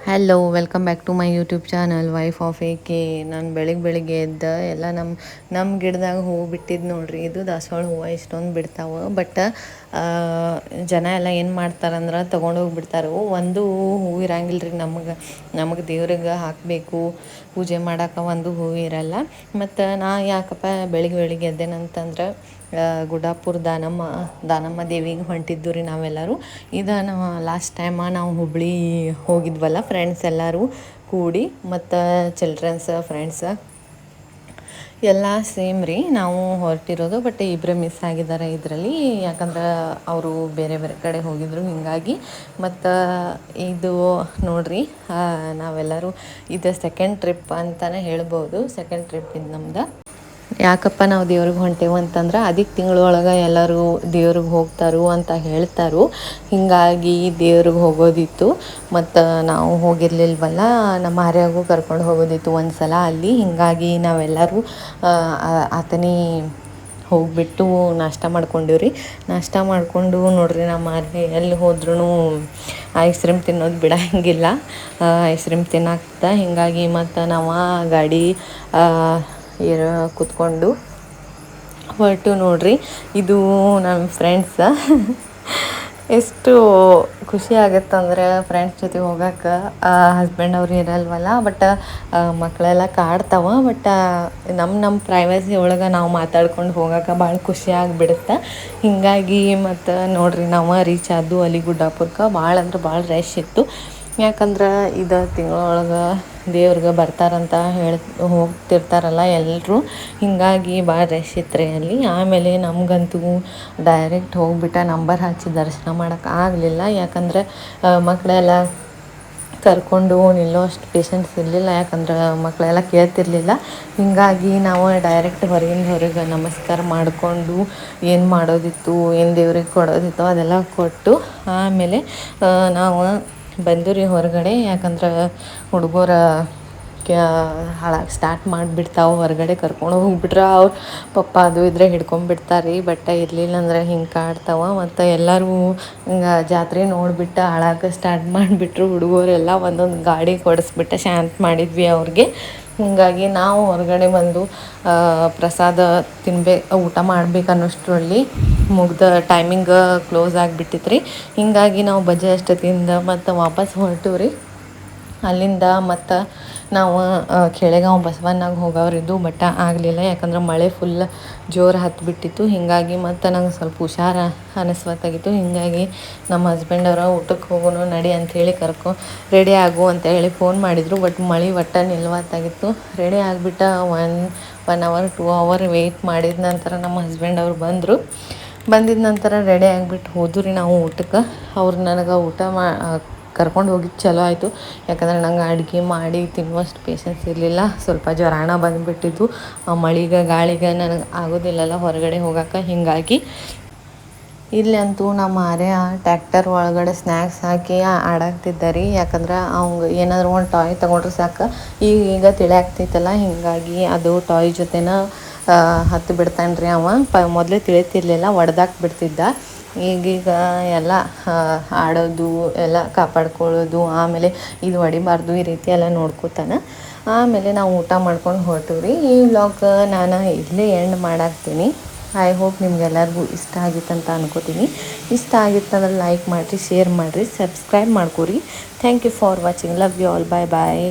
Hello welcome back to my YouTube channel wife of A K. ನಾನು ಬೆಳಿಗ್ಗೆ ಎದ್ದು ಎಲ್ಲ ನಮ್ಮ ಗಿಡದಾಗ ಹೂವು ಬಿಟ್ಟಿದ್ದು ನೋಡ್ರಿ. ಇದು ದಾಸವಾಳ ಹೂವು ಇಷ್ಟೊಂದು ಬಿಡ್ತಾವೆ. ಬಟ್ ಜನ ಎಲ್ಲ ಏನು ಮಾಡ್ತಾರಂದ್ರೆ ತೊಗೊಂಡೋಗಿ ಬಿಡ್ತಾರೆ. ಒಂದು ಹೂವು ಇರಂಗಿಲ್ಲ ರೀ. ನಮಗೆ ದೇವ್ರಿಗೆ ಹಾಕಬೇಕು, ಪೂಜೆ ಮಾಡೋಕೆ ಒಂದು ಹೂವು ಇರಲ್ಲ. ಮತ್ತು ನಾ ಯಾಕಪ್ಪ ಬೆಳಿಗ್ಗೆ ಎದ್ದೇನಂತಂದ್ರೆ ಗುಡ್ಡಾಪುರ ದಾನಮ್ಮ ದೇವಿಗೆ ಹೊಂಟಿದ್ದು ರೀ ನಾವೆಲ್ಲರೂ. ನಾವು ಲಾಸ್ಟ್ ಟೈಮ ನಾವು ಹುಬ್ಬಳ್ಳಿ ಹೋಗಿದ್ವಲ್ಲ ಫ್ರೆಂಡ್ಸ್ ಎಲ್ಲರೂ ಕೂಡಿ, ಮತ್ತು ಚಿಲ್ಡ್ರನ್ಸ್ ಫ್ರೆಂಡ್ಸ್ ಎಲ್ಲ ಸೇಮ್ ರೀ. ನಾವು ಹೊರಟಿರೋದು, ಬಟ್ ಇಬ್ಬರೇ ಮಿಸ್ ಆಗಿದ್ದಾರೆ ಇದರಲ್ಲಿ. ಯಾಕಂದ್ರೆ ಅವರು ಬೇರೆ ಬೇರೆ ಕಡೆ ಹೋಗಿದ್ರು ಹೀಗಾಗಿ. ಮತ್ತು ಇದು ನೋಡ್ರಿ, ನಾವೆಲ್ಲರೂ ಇದು ಸೆಕೆಂಡ್ ಟ್ರಿಪ್ ಅಂತಲೇ ಹೇಳ್ಬೋದು. ಸೆಕೆಂಡ್ ಟ್ರಿಪ್ ಇದು ನಮ್ದು. ಯಾಕಪ್ಪ ನಾವು ದೇವ್ರಿಗೆ ಹೊಂಟೇವು ಅಂತಂದ್ರೆ ಅದಕ್ಕೆ ತಿಂಗಳೊಳಗೆ ಎಲ್ಲರೂ ದೇವ್ರಿಗೆ ಹೋಗ್ತಾರೋ ಅಂತ ಹೇಳ್ತಾರೋ. ಹೀಗಾಗಿ ದೇವ್ರಿಗೆ ಹೋಗೋದಿತ್ತು. ಮತ್ತು ನಾವು ಹೋಗಿರ್ಲಿಲ್ವಲ್ಲ, ನಮ್ಮ ಆರ್ಯಾಗೂ ಕರ್ಕೊಂಡು ಹೋಗೋದಿತ್ತು ಒಂದು ಸಲ ಅಲ್ಲಿ. ಹೀಗಾಗಿ ನಾವೆಲ್ಲರೂ ಆತನೇ ಹೋಗಿಬಿಟ್ಟು ನಾಷ್ಟ ಮಾಡ್ಕೊಂಡೀವಿ ರೀ. ನಾಷ್ಟ ಮಾಡಿಕೊಂಡು ನೋಡ್ರಿ, ನಮ್ಮ ಆರ್ಯ ಎಲ್ಲಿ ಹೋದ್ರೂ ಐಸ್ ಕ್ರೀಮ್ ತಿನ್ನೋದು ಬಿಡೋಂಗಿಲ್ಲ. Ice cream ತಿನ್ನಾಕ್ತ. ಹೀಗಾಗಿ ಮತ್ತು ನಾವು ಗಾಡಿ ಕೂತ್ಕೊಂಡು ಹೊರಟು ನೋಡ್ರಿ. ಇದು ನಮ್ಮ ಫ್ರೆಂಡ್ಸ. ಎಷ್ಟು ಖುಷಿ ಆಗುತ್ತಂದ್ರೆ ಫ್ರೆಂಡ್ಸ್ ಜೊತೆ ಹೋಗೋಕೆ. ಹಸ್ಬೆಂಡ್ ಅವ್ರು ಇರಲ್ವಲ್ಲ, ಬಟ್ ಮಕ್ಕಳೆಲ್ಲ ಕಾಡ್ತಾವೆ. ಬಟ್ ನಮ್ಮ ಪ್ರೈವಸಿ ಒಳಗೆ ನಾವು ಮಾತಾಡ್ಕೊಂಡು ಹೋಗೋಕೆ ಭಾಳ ಖುಷಿ ಆಗಿಬಿಡುತ್ತೆ. ಹೀಗಾಗಿ ಮತ್ತು ನೋಡ್ರಿ, ನಾವು ರೀಚ್ ಆದ್ದು ಅಲ್ಲಿ ಗುಡ್ಡಾಪುರಕ್ಕೆ. ಭಾಳ ಅಂದ್ರೆ ಭಾಳ ರಶ್ ಇತ್ತು. ಯಾಕಂದ್ರೆ ಇದು ತಿಂಗಳೊಳಗೆ ದೇವ್ರಿಗೆ ಬರ್ತಾರಂತ ಹೋಗ್ತಿರ್ತಾರಲ್ಲ ಎಲ್ಲರೂ. ಹೀಗಾಗಿ ಭಾಳ ರಶ್ ಇತ್ತು ರೀ ಅಲ್ಲಿ. ಆಮೇಲೆ ನಮಗಂತೂ ಡೈರೆಕ್ಟ್ ಹೋಗ್ಬಿಟ್ಟು ನಂಬರ್ ಹಚ್ಚಿ ದರ್ಶನ ಮಾಡೋಕೆ ಆಗಲಿಲ್ಲ. ಯಾಕಂದ್ರೆ ಮಕ್ಕಳೆಲ್ಲ ಕರ್ಕೊಂಡು ನಿಲ್ಲೋಷ್ಟು ಪೇಷನ್ಸ್ ಇರಲಿಲ್ಲ. ಯಾಕಂದ್ರೆ ಮಕ್ಕಳೆಲ್ಲ ಕೇಳ್ತಿರ್ಲಿಲ್ಲ. ಹೀಗಾಗಿ ನಾವು ಡೈರೆಕ್ಟ್ ಹೊರಗೆ ನಮಸ್ಕಾರ ಮಾಡಿಕೊಂಡು ಏನು ಮಾಡೋದಿತ್ತು, ಏನು ದೇವ್ರಿಗೆ ಕೊಡೋದಿತ್ತು ಅದೆಲ್ಲ ಕೊಟ್ಟು ಆಮೇಲೆ ನಾವು ಬಂದು ರೀ ಹೊರಗಡೆ. ಯಾಕಂದ್ರೆ ಹುಡುಗರ ಹಾಳಾಗಿ ಸ್ಟಾರ್ಟ್ ಮಾಡಿಬಿಡ್ತಾವೆ. ಹೊರಗಡೆ ಕರ್ಕೊಂಡು ಹೋಗ್ಬಿಟ್ರೆ ಅವ್ರು ಪಪ್ಪ ಅದು ಇದ್ರೆ ಹಿಡ್ಕೊಂಬಿಡ್ತಾರೆ ರೀ. ಬಟ್ ಇರಲಿಲ್ಲ ಅಂದ್ರೆ ಹಿಂಗೆ ಕಾಡ್ತಾವೆ. ಮತ್ತು ಎಲ್ಲರೂ ಹಿಂಗೆ ಜಾತ್ರೆ ನೋಡಿಬಿಟ್ಟು ಹಾಳಾಗ ಸ್ಟಾರ್ಟ್ ಮಾಡಿಬಿಟ್ರು ಹುಡುಗರೆಲ್ಲ. ಒಂದೊಂದು ಗಾಡಿ ಕೊಡಿಸ್ಬಿಟ್ಟು ಶಾಂತ ಮಾಡಿದ್ವಿ ಅವ್ರಿಗೆ. ಹೀಗಾಗಿ ನಾವು ಹೊರಗಡೆ ಬಂದು ಪ್ರಸಾದ ಊಟ ಮಾಡ್ಬೇಕು ಅನ್ನೋಷ್ಟರಲ್ಲಿ ಟೈಮಿಂಗ್ ಕ್ಲೋಸ್ ಆಗಿಬಿಟ್ಟಿತ್ತು ರೀ. ಹೀಗಾಗಿ ನಾವು ಬಜ್ಜಿ ಅಷ್ಟು ತಿಂದು ಮತ್ತು ವಾಪಸ್ ಹೊರಟು ರೀ ಅಲ್ಲಿಂದ. ಮತ್ತು ನಾವು ಕೆಳಗಾಂವ್ ಬಸವನಾಗ ಹೋಗೋರಿದ್ದು, ಬಟ್ ಆಗಲಿಲ್ಲ. ಯಾಕಂದ್ರೆ ಮಳೆ ಫುಲ್ ಜೋರು ಹತ್ತಿಬಿಟ್ಟಿತ್ತು. ಹೀಗಾಗಿ ಮತ್ತು ನಂಗೆ ಸ್ವಲ್ಪ ಹುಷಾರು ಅನ್ನಿಸ್ವತ್ತಾಗಿತ್ತು. ಹೀಗಾಗಿ ನಮ್ಮ ಹಸ್ಬೆಂಡ್ ಅವರ ಊಟಕ್ಕೆ ಹೋಗೋಣ ನಡಿ ಅಂಥೇಳಿ ರೆಡಿ ಆಗು ಅಂತ ಹೇಳಿ ಫೋನ್ ಮಾಡಿದರು. ಬಟ್ ಮಳೆ ಒಟ್ಟು ನಿಲ್ವತ್ತಾಗಿತ್ತು. ರೆಡಿ ಆಗಿಬಿಟ್ಟು 1 hour 2 hour ವೆಯ್ಟ್ ಮಾಡಿದ ನಂತರ ನಮ್ಮ ಹಸ್ಬೆಂಡ್ ಅವ್ರು ಬಂದಿದ ನಂತರ ರೆಡಿ ಆಗಿಬಿಟ್ಟು ಹೋದ್ವು ರೀ ನಾವು ಊಟಕ್ಕೆ. ಅವ್ರು ನನಗೆ ಊಟ ಕರ್ಕೊಂಡು ಹೋಗಿದ್ದು ಚಲೋ ಆಯಿತು. ಯಾಕಂದ್ರೆ ನಂಗೆ ಅಡುಗೆ ಮಾಡಿ ತಿನ್ನುವಷ್ಟು ಪೇಷನ್ಸ್ ಇರಲಿಲ್ಲ. ಸ್ವಲ್ಪ ಜ್ವರಾನ ಬಂದುಬಿಟ್ಟಿದ್ದು. ಮಳೆಗೆ ಗಾಳಿಗೆ ನನಗೆ ಆಗೋದಿಲ್ಲಲ್ಲ ಹೊರಗಡೆ ಹೋಗೋಕೆ. ಹೀಗಾಗಿ ಇಲ್ಲಂತೂ ನಮ್ಮ ಆರ್ಯ ಟ್ಯಾಕ್ಟರ್ ಒಳಗಡೆ ಸ್ನ್ಯಾಕ್ಸ್ ಹಾಕಿ ಆಡಾಕ್ತಿದ್ದಾರೆ. ಯಾಕಂದ್ರೆ ಅವ್ಗೆ ಏನಾದರೂ ಒಂದು ಟಾಯ್ ತೊಗೊಂಡ್ರೆ ಸಾಕು, ಈಗ ತಿಳಿಯಾಗ್ತೈತಲ್ಲ. ಹೀಗಾಗಿ ಅದು ಟಾಯ್ ಜೊತೆನ ಹತ್ತು ಬಿಡ್ತಾನೆ ರೀ ಅವ. ಮೊದಲೇ ತಿಳಿತಿರ್ಲಿಲ್ಲ, ಬಿಡ್ತಿದ್ದ. ಈಗೀಗ ಎಲ್ಲ ಆಡೋದು ಎಲ್ಲ ಕಾಪಾಡ್ಕೊಳ್ಳೋದು, ಆಮೇಲೆ ಇದು ಹೊಡಿಬಾರ್ದು ಈ ರೀತಿ ಎಲ್ಲ ನೋಡ್ಕೋತಾನೆ. ಆಮೇಲೆ ನಾವು ಊಟ ಮಾಡ್ಕೊಂಡು ಹೊರಟು ರೀ. ಈ ವ್ಲಾಗ್ ನಾನು ಇಲ್ಲೇ ಎಂಡ್ ಮಾಡಾಕ್ತೀನಿ. ಐ ಹೋಪ್ ನಿಮ್ಗೆಲ್ಲರಿಗೂ ಇಷ್ಟ ಆಗಿತ್ತಂತ ಅನ್ಕೋತೀನಿ. ಇಷ್ಟ ಆಗಿತ್ತಂದ್ರೆ ಲೈಕ್ ಮಾಡಿರಿ, ಶೇರ್ ಮಾಡಿರಿ, ಸಬ್ಸ್ಕ್ರೈಬ್ ಮಾಡ್ಕೊರಿ. Thank you for watching. Love you all. Bye bye.